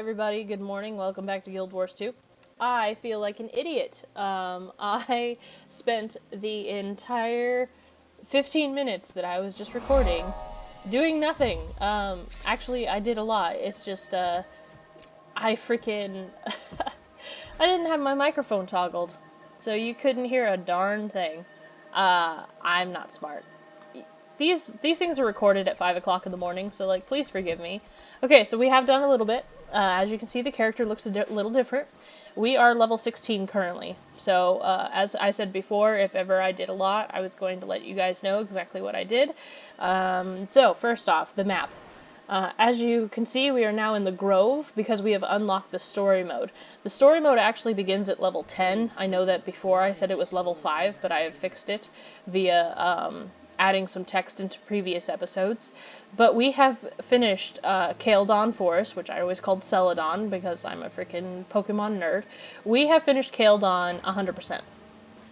everybody, good morning, welcome back to Guild Wars 2. I feel like an idiot. I spent the entire 15 minutes that I was just recording doing nothing. Actually, I did a lot. It's just, I freaking... I didn't have my microphone toggled, so you couldn't hear a darn thing. I'm not smart. These things are recorded at 5 o'clock in the morning, so, like, please forgive me. Okay, so we have done a little bit. As you can see, the character looks a little different. We are level 16 currently, so as I said before, if ever I did a lot, I was going to let you guys know exactly what I did. So, first off, the map. As you can see, we are now in the Grove because we have unlocked the story mode. The story mode actually begins at level 10. I know that before I said it was level 5, but I have fixed it via adding some text into previous episodes. But we have finished Kaeldon Forest, which I always called Celadon because I'm a freaking Pokemon nerd. We have finished Kaeldon 100%.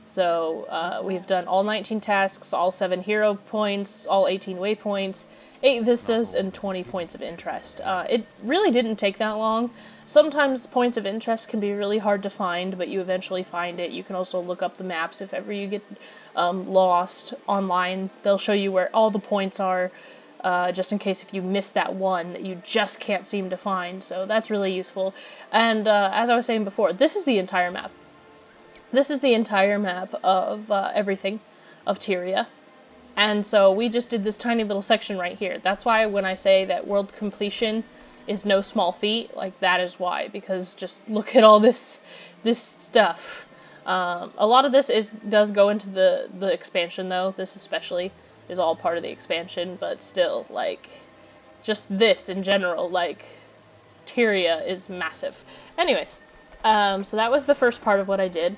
So we've done all 19 tasks, all 7 hero points, all 18 waypoints, 8 vistas, and 20 points of interest. It really didn't take that long. Sometimes points of interest can be really hard to find, but you eventually find it. You can also look up the maps if ever you get lost online. They'll show you where all the points are, just in case if you miss that one that you just can't seem to find. So that's really useful. And as I was saying before, this is the entire map. This is the entire map of everything, of Tyria. And so we just did this tiny little section right here. That's why when I say that world completion is no small feat, like that is why. Because just look at all this stuff. A lot of this does go into the expansion though. This especially is all part of the expansion, but still, like, just this in general, like, Tyria is massive. Anyways. So that was the first part of what I did,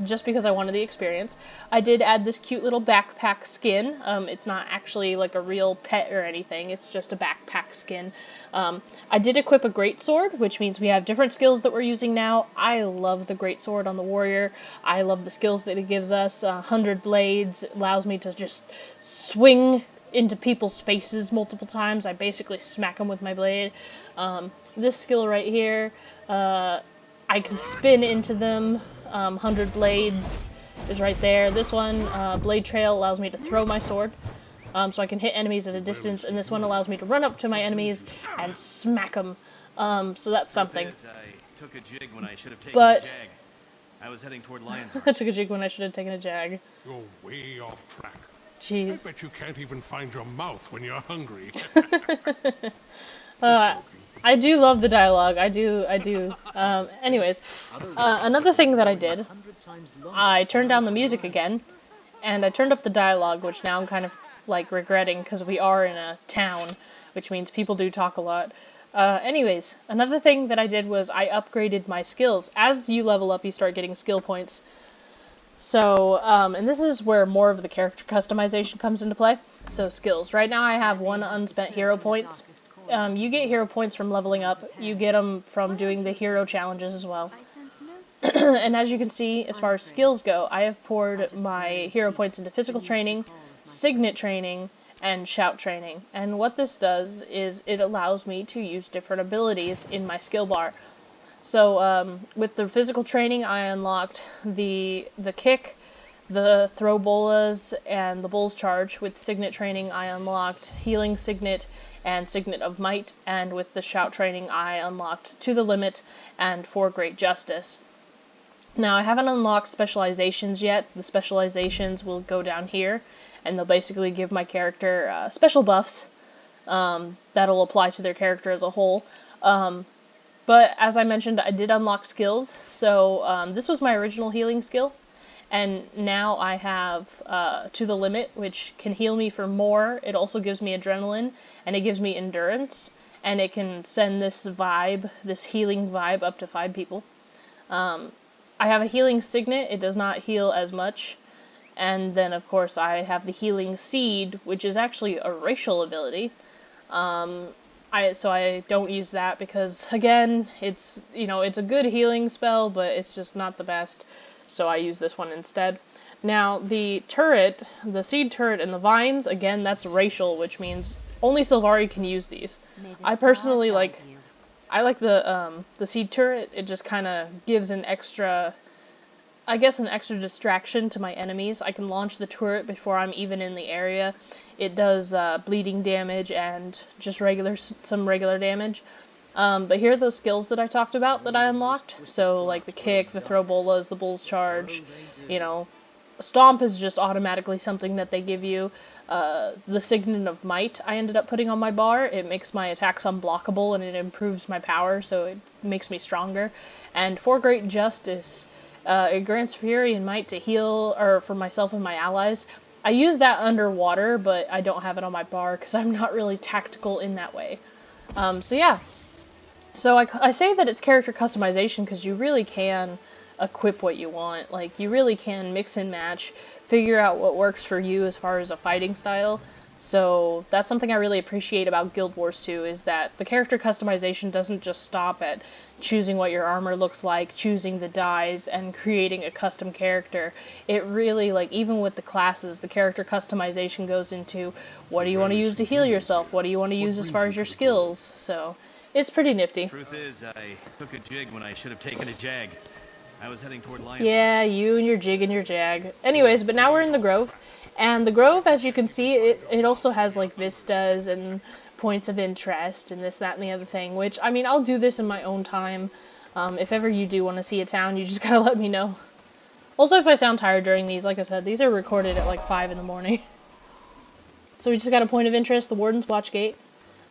just because I wanted the experience. I did add this cute little backpack skin. It's not actually like a real pet or anything, it's just a backpack skin. I did equip a greatsword, which means we have different skills that we're using now. I love the greatsword on the warrior. I love the skills that it gives us. 100 blades allows me to just swing into people's faces multiple times. I basically smack them with my blade. This skill right here, I can spin into them. 100 blades is right there. This one, blade trail, allows me to throw my sword, so I can hit enemies at a distance, and this one allows me to run up to my enemies and smack them. So that's something. I took a jig when I should have taken But a jag. I was heading toward Lion's I took a jig when I should have taken a jag. You're way off track. Jeez. I bet you can't even find your mouth when you're hungry. I do love the dialogue. I do. Anyways, another thing that I did, I turned down the music again, and I turned up the dialogue, which now I'm kind of, like, regretting, because we are in a town, which means people do talk a lot. Anyways, another thing that I did was I upgraded my skills. As you level up, you start getting skill points. So, and this is where more of the character customization comes into play. So, skills. Right now I have 1 unspent hero points. You get hero points from leveling up. You get them from doing the hero challenges as well. And as you can see, as far as skills go, I have poured my hero points into physical training, signet training, and shout training. And what this does is it allows me to use different abilities in my skill bar. So with the physical training, I unlocked the kick, the throw bolas, and the bull's charge. With signet training, I unlocked healing signet and signet of might, and with the shout training, I unlocked to the limit and for great justice. Now, I haven't unlocked specializations yet. The specializations will go down here, and they'll basically give my character special buffs that'll apply to their character as a whole. But as I mentioned, I did unlock skills. So this was my original healing skill, and now I have to the limit, which can heal me for more. It also gives me adrenaline, and it gives me endurance, and it can send this vibe, this healing vibe, up to 5 people. I have a healing signet. It does not heal as much. And then, of course, I have the healing seed, which is actually a racial ability. So I don't use that because, again, it's a good healing spell, but it's just not the best. So I use this one instead. Now, the turret, the seed turret and the vines, again, that's racial, which means only Sylvari can use these. I personally, like, I like the seed turret. It just kind of gives an extra, I guess, an extra distraction to my enemies. I can launch the turret before I'm even in the area. It does bleeding damage and just some regular damage. But here are those skills that I talked about that I unlocked. So like the kick, the throw bolas, the bull's charge, you know. Stomp is just automatically something that they give you. The Signet of Might I ended up putting on my bar. It makes my attacks unblockable and it improves my power, so it makes me stronger. And For Great Justice, it grants fury and might to heal, or for myself and my allies. I use that underwater, but I don't have it on my bar because I'm not really tactical in that way. So yeah. So I say that it's character customization because you really can equip what you want. Like, you really can mix and match, figure out what works for you as far as a fighting style. So that's something I really appreciate about Guild Wars 2, is that the character customization doesn't just stop at choosing what your armor looks like, choosing the dyes, and creating a custom character. It really, like, even with the classes, the character customization goes into what do you want to use to heal yourself, what do you want to use as far as your skills. So it's pretty nifty. Truth is, I took a jig when I should have taken a jag. I was heading toward Lion's Yeah, you and your jig and your jag. Anyways, but now we're in the Grove. And the Grove, as you can see, it also has, like, vistas and points of interest and this, that, and the other thing. Which, I mean, I'll do this in my own time. If ever you do want to see a town, you just gotta let me know. Also, if I sound tired during these, like I said, these are recorded at, like, 5 in the morning. So we just got a point of interest, the Warden's Watch Gate.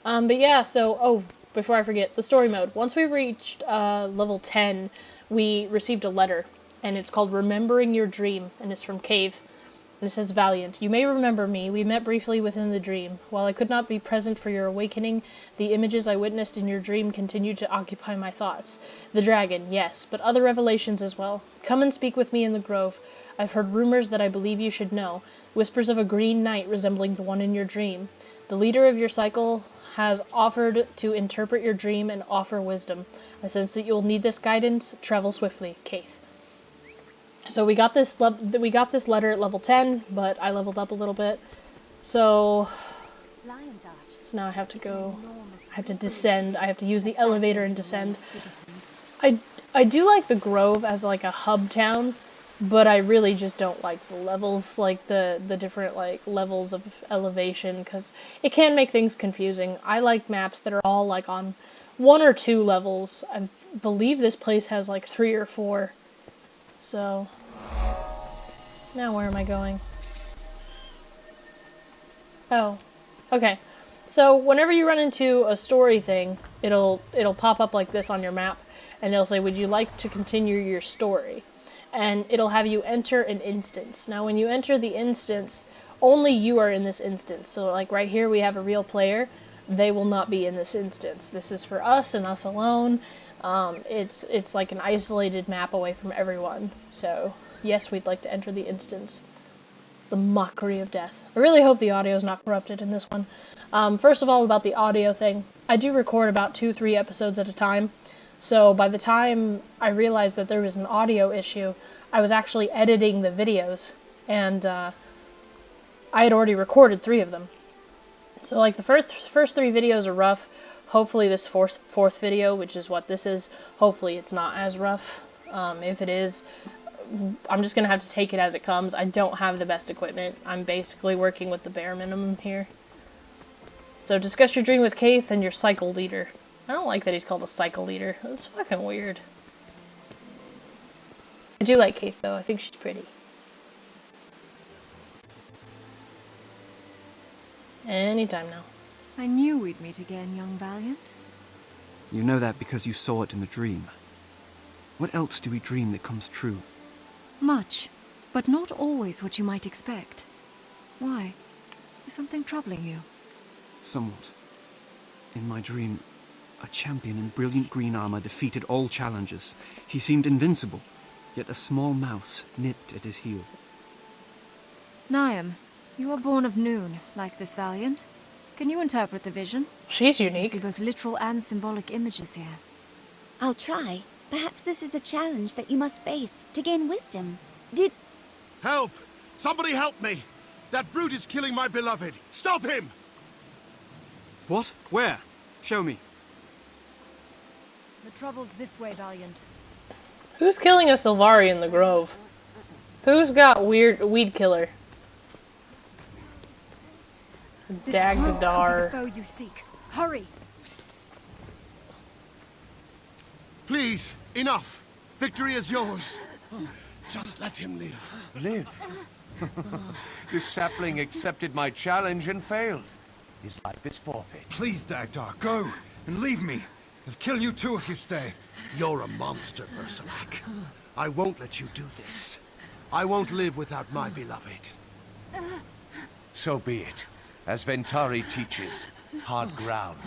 But yeah, so, oh, before I forget, the story mode. Once we reached level 10, we received a letter, and it's called Remembering Your Dream, and it's from Cave. And it says, Valiant, you may remember me. We met briefly within the dream. While I could not be present for your awakening, the images I witnessed in your dream continued to occupy my thoughts. The dragon, yes, but other revelations as well. Come and speak with me in the grove. I've heard rumors that I believe you should know. Whispers of a green knight resembling the one in your dream. The leader of your cycle has offered to interpret your dream and offer wisdom. I sense that you'll need this guidance. Travel swiftly, Kaith. So we got this letter at level 10, but I leveled up a little bit. So now I have to go. I have to descend. I have to use the elevator and descend. I do like the Grove as like a hub town, but I really just don't like the levels, like the different like levels of elevation, because it can make things confusing. I like maps that are all like on 1 or 2 levels. I believe this place has like 3 or 4. So now where am I going? Oh, okay. So whenever you run into a story thing, it'll pop up like this on your map, and it'll say, would you like to continue your story? And it'll have you enter an instance. Now when you enter the instance, only you are in this instance. So like right here we have a real player. They will not be in this instance. This is for us and us alone. It's like an isolated map away from everyone. So yes, we'd like to enter the instance. The mockery of death. I really hope the audio is not corrupted in this one. First of all, about the audio thing. I do record about 2-3 episodes at a time. So by the time I realized that there was an audio issue, I was actually editing the videos, and I had already recorded 3 of them. So like the first 3 videos are rough. Hopefully this fourth video, which is what this is, hopefully it's not as rough. If it is, I'm just gonna have to take it as it comes. I don't have the best equipment. I'm basically working with the bare minimum here. So discuss your dream with Kaith and your cycle leader. I don't like that he's called a cycle leader. That's fucking weird. I do like Kaith though. I think she's pretty. Anytime now. I knew we'd meet again, young Valiant. You know that because you saw it in the dream. What else do we dream that comes true? Much, but not always what you might expect. Why? Is something troubling you? Somewhat. In my dream, a champion in brilliant green armor defeated all challengers. He seemed invincible, yet a small mouse nipped at his heel. Niam, you are born of noon, like this Valiant. Can you interpret the vision? She's I unique. see both literal and symbolic images here. I'll try. Perhaps this is a challenge that you must face to gain wisdom. Did... Help! Somebody help me! That brute is killing my beloved! Stop him! What? Where? Show me. The trouble's this way, Valiant. Who's killing a Sylvari in the grove? Who's got weird weed killer? This won't could be the Dagdar. foe you seek. Hurry! Please, enough. Victory is yours. Just let him live. Live? This sapling accepted my challenge and failed. His life is forfeit. Please, Dagdar, go and leave me. I'll kill you too if you stay. You're a monster, Bersalak. I won't let you do this. I won't live without my beloved. So be it. As Ventari teaches, hard ground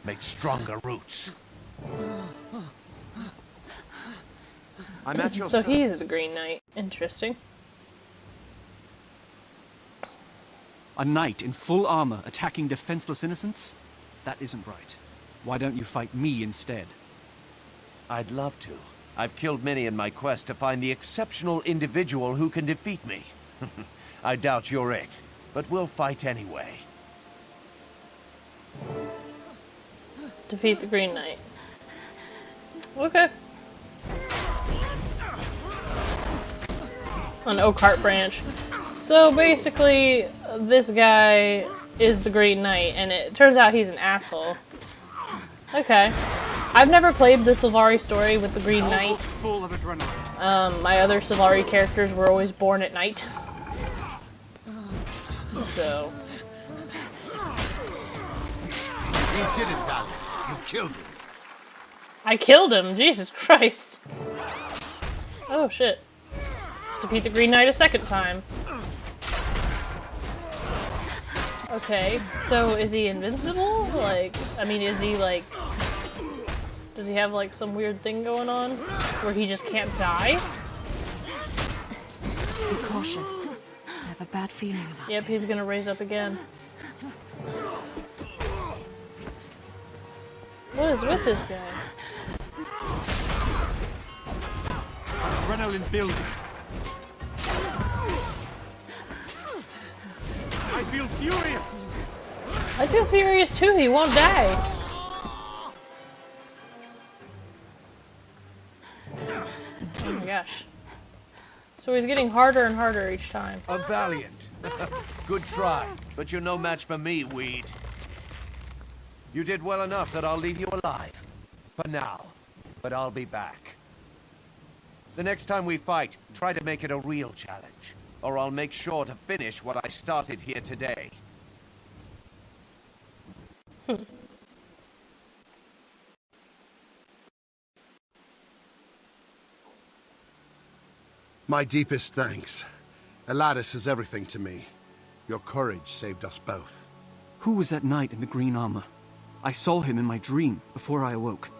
makes stronger roots. I'm at your So service. he's the Green Knight. Interesting. A knight in full armor attacking defenseless innocents? That isn't right. Why don't you fight me instead? I'd love to. I've killed many in my quest to find the exceptional individual who can defeat me. I doubt you're it, but we'll fight anyway. Defeat the Green Knight. Okay. An Oak Heart branch. So basically, this guy is the Green Knight, and it turns out he's an asshole. Okay. I've never played the Sylvari story with the Green Knight. Full of adrenaline. My other Sylvari characters were always born at night. So... You did it, Valiant. You killed him. I killed him! Jesus Christ! Oh shit. Defeat the Green Knight a second time. Okay, so is he invincible? Like, I mean, is he like... Does he have like some weird thing going on? Where he just can't die? Be cautious. I have a bad feeling about Yep, this. he's gonna raise up again. What is with this guy? Adrenaline building. I feel furious. I feel furious too, he won't die. Oh my gosh. So he's getting harder and harder each time. A Valiant. Good try, but you're no match for me, Weed. You did well enough that I'll leave you alive. For now. But I'll be back. The next time we fight, try to make it a real challenge. Or I'll make sure to finish what I started here today. My deepest thanks. Eladis is everything to me. Your courage saved us both. Who was that knight in the green armor? I saw him in my dream before I awoke.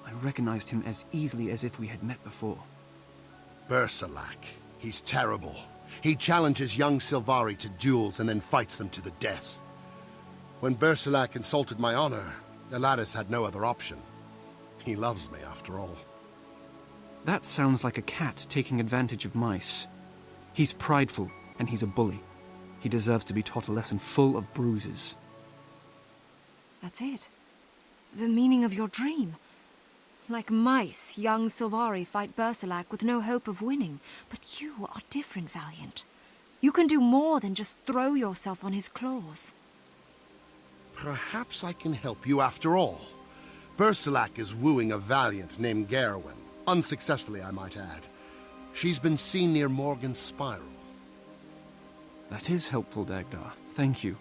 I recognized him as easily as if we had met before. Bersalak. He's terrible. He challenges young Sylvari to duels and then fights them to the death. When Bersalak insulted my honor, Eladis had no other option. He loves me, after all. That sounds like a cat taking advantage of mice. He's prideful, and he's a bully. He deserves to be taught a lesson full of bruises. That's it. The meaning of your dream. Like mice, young Sylvari fight Bersalak with no hope of winning. But you are different, Valiant. You can do more than just throw yourself on his claws. Perhaps I can help you after all. Bersalak is wooing a Valiant named Gerwin. Unsuccessfully, I might add. She's been seen near Morgan's Spiral. That is helpful, Dagdar. Thank you.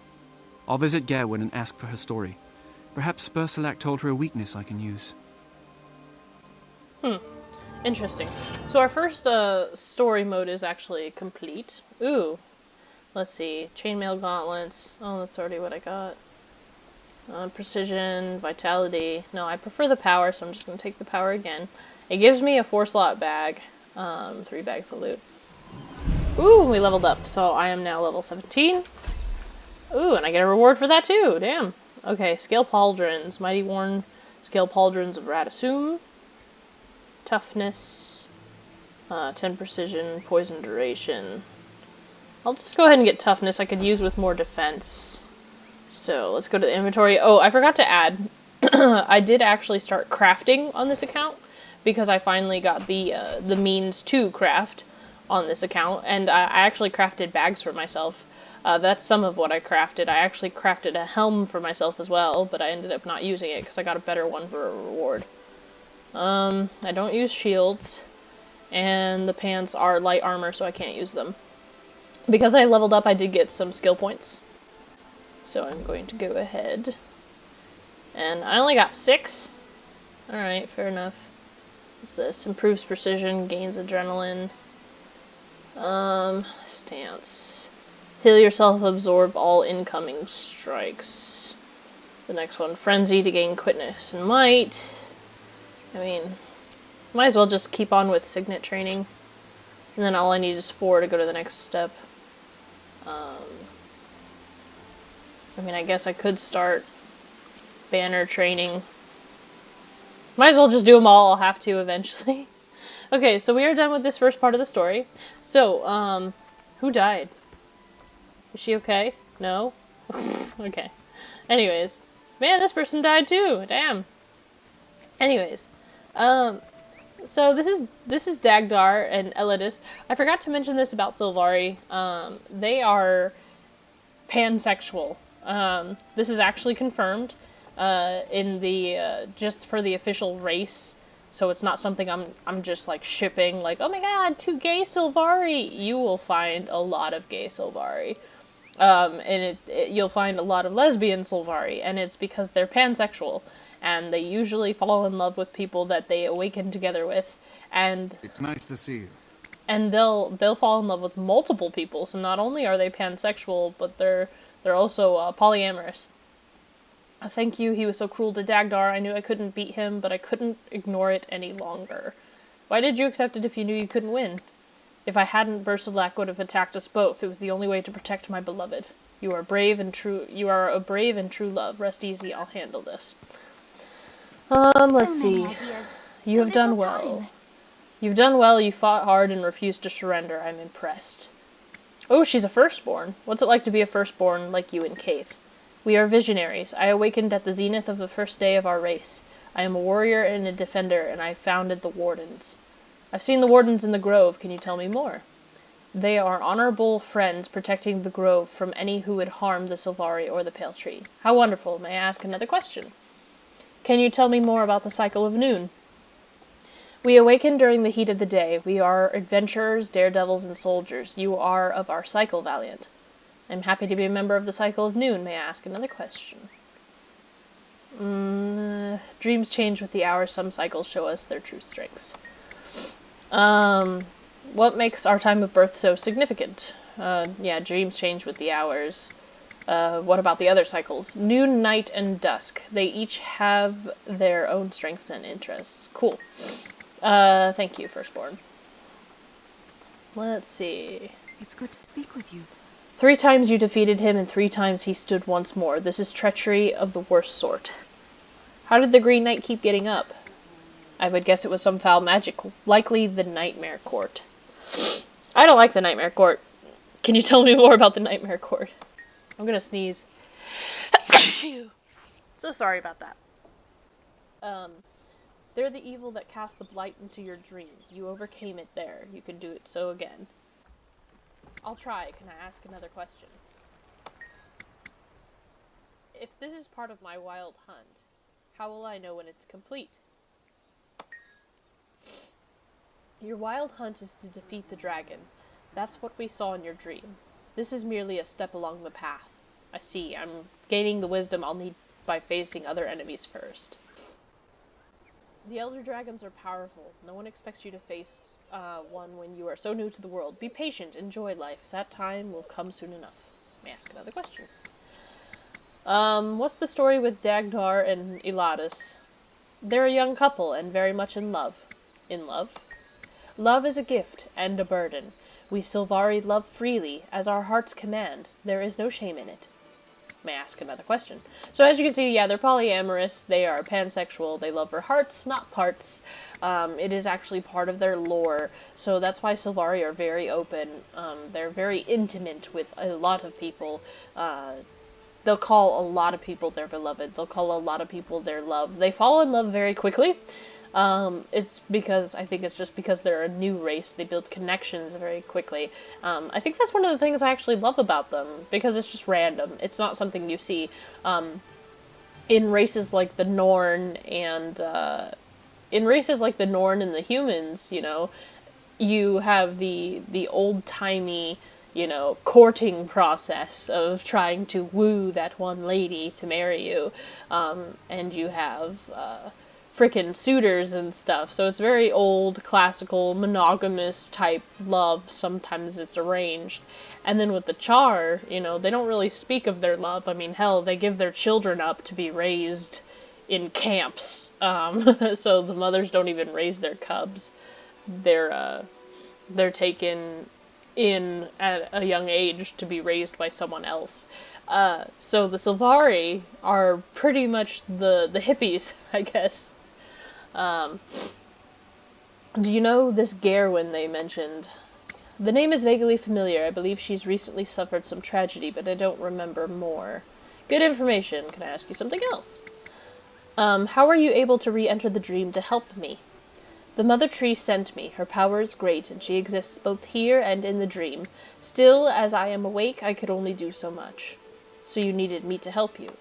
I'll visit Gerwin and ask for her story. Perhaps Bersalak told her a weakness I can use. Interesting. So our first story mode is actually complete. Ooh. Let's see. Chainmail gauntlets. Oh, that's already what I got. Precision, vitality. No, I prefer the power, so I'm just going to take the power again. It gives me a 4-slot bag. 3 bags of loot. Ooh, we leveled up. So I am now level 17. Ooh, and I get a reward for that too. Damn. Okay, Scale Pauldrons. Mighty Worn Scale Pauldrons of Radisum. Toughness. 10 precision, poison duration. I'll just go ahead and get toughness. I could use with more defense. So let's go to the inventory. Oh, I forgot to add I did actually start crafting on this account because I finally got the means to craft on this account, and I actually crafted bags for myself. That's some of what I crafted. I actually crafted a helm for myself as well, but I ended up not using it because I got a better one for a reward. I don't use shields, and the pants are light armor, so I can't use them. Because I leveled up, I did get some skill points. So I'm going to go ahead. And I only got 6. Alright, fair enough. What's this? Improves precision, gains adrenaline. Stance. Heal yourself, absorb all incoming strikes. The next one, Frenzy to gain quickness and might. I mean, might as well just keep on with Signet training. And then all I need is 4 to go to the next step. I mean, I guess I could start banner training. Might as well just do them all. I'll have to eventually. Okay, so we are done with this first part of the story. So, who died? Is she okay? No? Okay. Anyways. Man, this person died too! Damn. Anyways. So this is Dagdar and Elidis. I forgot to mention this about Sylvari. They are pansexual. This is actually confirmed in the just for the official race, so it's not something I'm just like shipping like, oh my god, 2 gay Sylvari. You will find a lot of gay Sylvari, and you'll find a lot of lesbian Sylvari, and it's because they're pansexual, and they usually fall in love with people that they awaken together with, and It's nice to see you. and they'll fall in love with multiple people. So not only are they pansexual, but they're also polyamorous. Thank you, he was so cruel to Dagdar. I knew I couldn't beat him, but I couldn't ignore it any longer. Why did you accept it if you knew you couldn't win? If I hadn't, Bersalak would have attacked us both. It was the only way to protect my beloved. You are brave and true. You are a brave and true love. Rest easy, I'll handle this. Let's see. You have done well. You've done well, you fought hard and refused to surrender. I'm impressed. Oh, she's a firstborn. What's it like to be a firstborn like you and Kaith? We are visionaries. I awakened at the zenith of the first day of our race. I am a warrior and a defender, and I founded the Wardens. I've seen the Wardens in the Grove. Can you tell me more? They are honorable friends protecting the Grove from any who would harm the Sylvari or the Pale Tree. How wonderful. May I ask another question? Can you tell me more about the cycle of noon? We awaken during the heat of the day. We are adventurers, daredevils, and soldiers. You are of our cycle, Valiant. I'm happy to be a member of the cycle of noon. May I ask another question? Dreams change with the hours. Some cycles show us their true strengths. What makes our time of birth so significant? Yeah, dreams change with the hours. What about the other cycles? Noon, night, and dusk. They each have their own strengths and interests. Cool. Thank you, Firstborn. Let's see. It's good to speak with you. 3 times you defeated him, and 3 times he stood once more. This is treachery of the worst sort. How did the Green Knight keep getting up? I would guess it was some foul magic, likely the Nightmare Court. I don't like the Nightmare Court. Can you tell me more about the Nightmare Court? I'm gonna sneeze. So sorry about that. They're the evil that cast the blight into your dream. You overcame it there. You can do it so again. I'll try. Can I ask another question? If this is part of my Wyld Hunt, how will I know when it's complete? Your Wyld Hunt is to defeat the dragon. That's what we saw in your dream. This is merely a step along the path. I see. I'm gaining the wisdom I'll need by facing other enemies first. The Elder Dragons are powerful. No one expects you to face one when you are so new to the world. Be patient. Enjoy life. That time will come soon enough. May I ask another question? What's the story with Dagdar and Elidis? They're a young couple and very much in love. In love? Love is a gift and a burden. We Sylvari love freely, as our hearts command. There is no shame in it. May I ask another question? So as you can see, yeah, they're polyamorous. They are pansexual. They love for hearts, not parts. It is actually part of their lore. So that's why Sylvari are very open. They're very intimate with a lot of people. they'll call a lot of people their beloved. They'll call a lot of people their love. They fall in love very quickly. It's because, I think it's just because they're a new race. They build connections very quickly. I think that's one of the things I actually love about them, because it's just random. It's not something you see, in races like the Norn and, the humans, you know, you have the old-timey, you know, courting process of trying to woo that one lady to marry you, and you have, frickin' suitors and stuff, so it's very old, classical, monogamous type love. Sometimes it's arranged. And then with the Char, you know, they don't really speak of their love. I mean, hell, they give their children up to be raised in camps, so the mothers don't even raise their cubs. They're taken in at a young age to be raised by someone else. So the Sylvari are pretty much the hippies, I guess. Do you know this Gerwin they mentioned? The name is vaguely familiar. I believe she's recently suffered some tragedy, but I don't remember more. Good information. Can I ask you something else? How are you able to re-enter the dream to help me? The Mother Tree sent me. Her power is great, and she exists both here and in the dream. Still, as I am awake, I could only do so much. So you needed me to help you.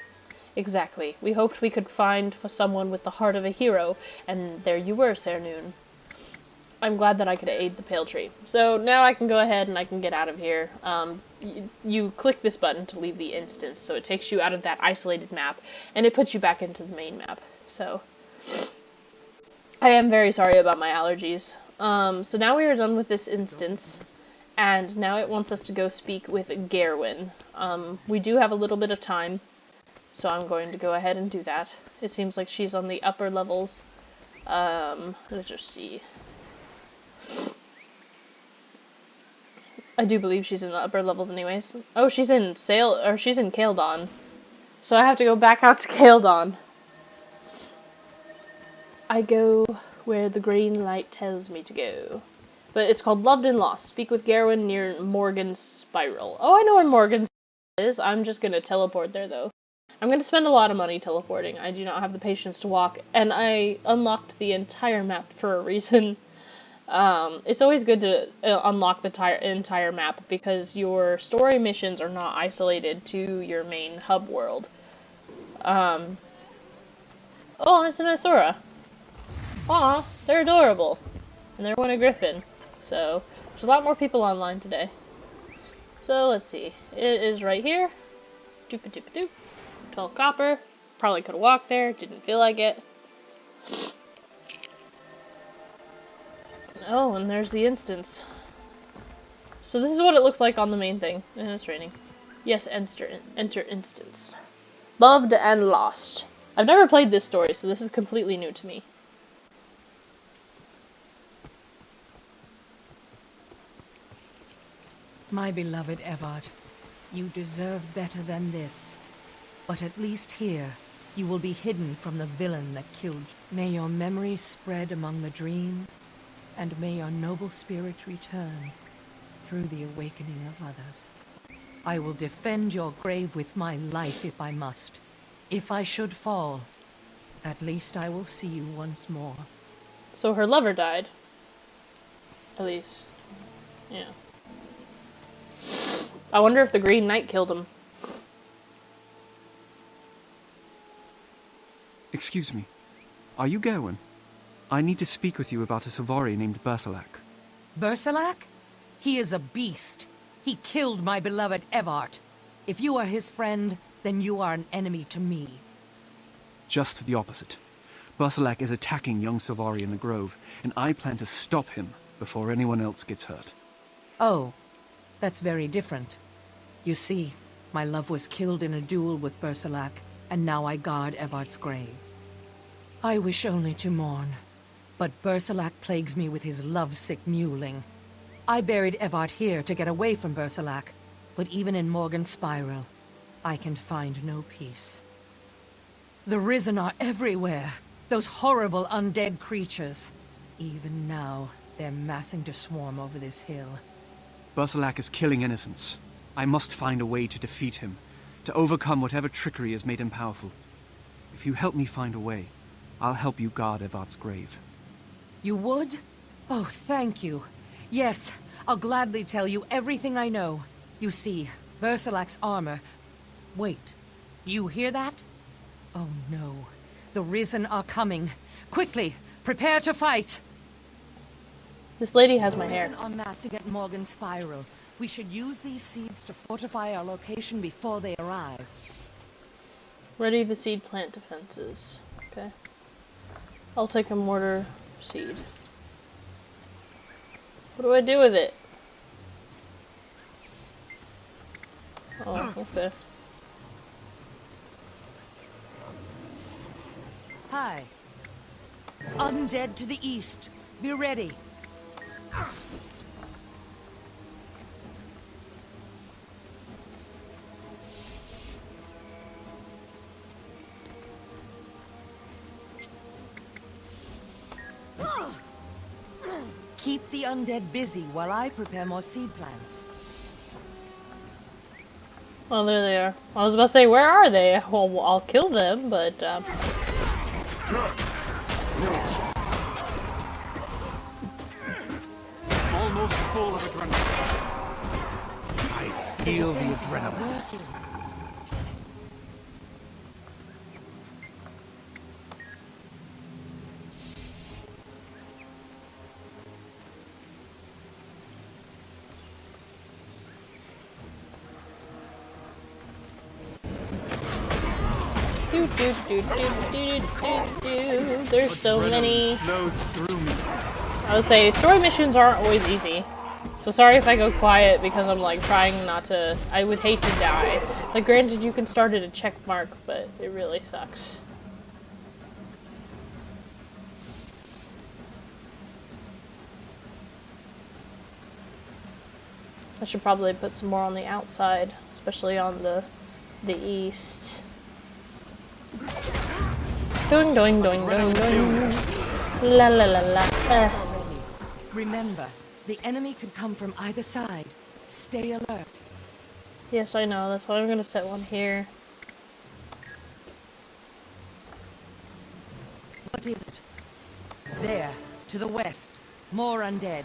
Exactly. We hoped we could find someone with the heart of a hero, and there you were, Sernoon. I'm glad that I could aid the Pale Tree. So now I can go ahead and I can get out of here. You click this button to leave the instance, so it takes you out of that isolated map, and it puts you back into the main map. So I am very sorry about my allergies. So now we are done with this instance, and now it wants us to go speak with Gerwin. We do have a little bit of time, so I'm going to go ahead and do that. It seems like she's on the upper levels. Let's just see. I do believe she's in the upper levels anyways. Oh, she's in Kaeldon. So I have to go back out to Kaeldon. I go where the green light tells me to go. But it's called Loved and Lost. Speak with Gerwin near Morgan's Spiral. Oh, I know where Morgan's Spiral is. I'm just gonna teleport there, though. I'm gonna spend a lot of money teleporting. I do not have the patience to walk, and I unlocked the entire map for a reason. It's always good to unlock the entire map, because your story missions are not isolated to your main hub world. Oh, it's an Isora. Aw, they're adorable. And they're one a griffin. So, there's a lot more people online today. So, let's see. It is right here. Doop-a-doop-a-doop. 12 copper. Probably could have walked there. Didn't feel like it. Oh, and there's the instance. So this is what it looks like on the main thing. And it's raining. Yes, enter instance. Loved and Lost. I've never played this story, so this is completely new to me. My beloved Evard, you deserve better than this. But at least here, you will be hidden from the villain that killed you. May your memory spread among the dream, and may your noble spirit return through the awakening of others. I will defend your grave with my life if I must. If I should fall, at least I will see you once more. So her lover died. At least. Yeah. I wonder if the Green Knight killed him. Excuse me. Are you Gerwin? I need to speak with you about a Sylvari named Bersalak. Bersalak? He is a beast. He killed my beloved Evart. If you are his friend, then you are an enemy to me. Just the opposite. Bersalak is attacking young Sylvari in the Grove, and I plan to stop him before anyone else gets hurt. Oh, that's very different. You see, my love was killed in a duel with Bersalak, and now I guard Evart's grave. I wish only to mourn, but Bersalak plagues me with his lovesick mewling. I buried Evart here to get away from Bersalak, but even in Morgan's Spiral, I can find no peace. The Risen are everywhere, those horrible undead creatures. Even now, they're massing to swarm over this hill. Bersalak is killing innocents. I must find a way to defeat him. to overcome whatever trickery has made him powerful. If you help me find a way, I'll help you guard Evard's grave. You would? Oh, thank you. Yes, I'll gladly tell you everything I know. You see, Bersalak's armor... Wait, you hear that? Oh no, the Risen are coming. Quickly, prepare to fight! This lady has my The hair. Risen are massing at Morgan Spiral. We should use these seeds to fortify our location before they arrive. Ready the seed plant defenses. Okay. I'll take a mortar seed. What do I do with it? Oh, okay. Hi. Undead to the east. Be ready. Keep the undead busy while I prepare more seed plants. Well, there they are. I was about to say, where are they? Well, I'll kill them, but, Almost full of adrenaline. I feel the adrenaline. There's so many. Flows through me. I would say story missions aren't always easy. So sorry if I go quiet because I'm like trying not to. I would hate to die. Like, granted, you can start at a check mark, but it really sucks. I should probably put some more on the outside, especially on the east. Doing, doing, doing, doing, doing. La la la la. Remember, the enemy could come from either side. Stay alert. Yes, I know. That's why I'm gonna set one here. What is it? There, to the west. More undead.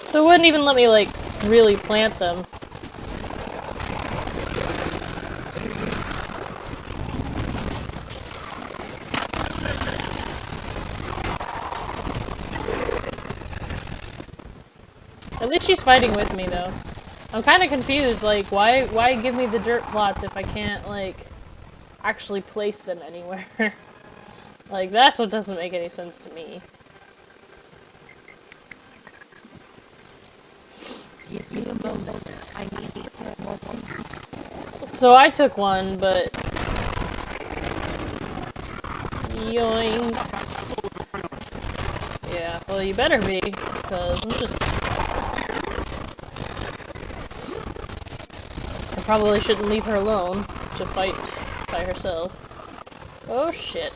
So it wouldn't even let me, like, really plant them. At least she's fighting with me, though. I'm kind of confused, like, why give me the dirt plots if I can't, like, actually place them anywhere? Like, that's what doesn't make any sense to me. Give me a moment. I need to prepare more seeds. So I took one, but... Yoink. Yeah, well, you better be, because I'm just... I probably shouldn't leave her alone to fight by herself. Oh, shit.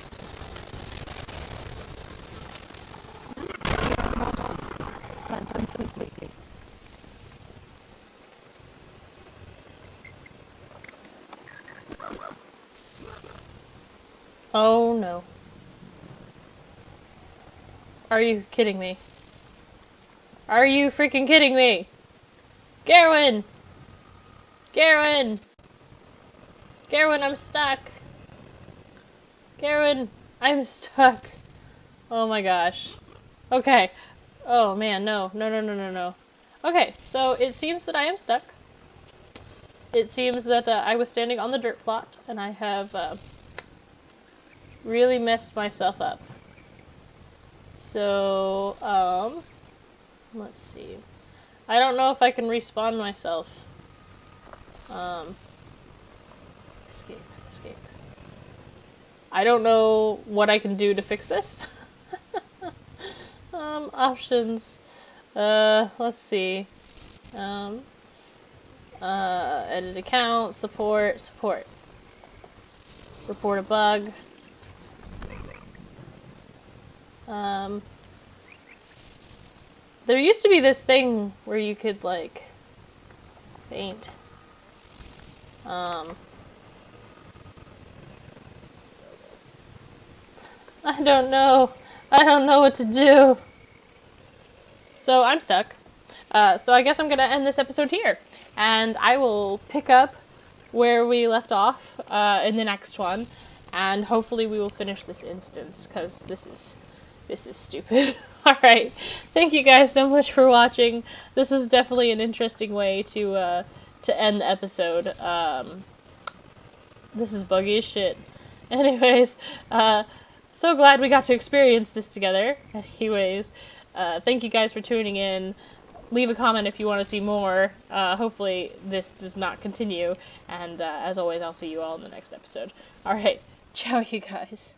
Oh no. Are you kidding me? Are you freaking kidding me? Garwin! Garwin! Garwin, I'm stuck! Garwin, I'm stuck! Oh my gosh. Okay. Oh man, no. No, no, no, no, no. Okay, so it seems that I am stuck. It seems that I was standing on the dirt plot, and I have really messed myself up. So, let's see. I don't know if I can respawn myself. Escape, escape. I don't know what I can do to fix this. Options. Let's see. Edit account, support. Report a bug. There used to be this thing where you could, like, paint. I don't know. I don't know what to do. So I'm stuck. So I guess I'm gonna end this episode here. And I will pick up where we left off in the next one. And hopefully we will finish this instance, because this is stupid. Alright, thank you guys so much for watching. This was definitely an interesting way to end the episode. This is buggy as shit. Anyways, so glad we got to experience this together. Anyways, thank you guys for tuning in. Leave a comment if you want to see more. Hopefully this does not continue. And as always, I'll see you all in the next episode. Alright, ciao you guys.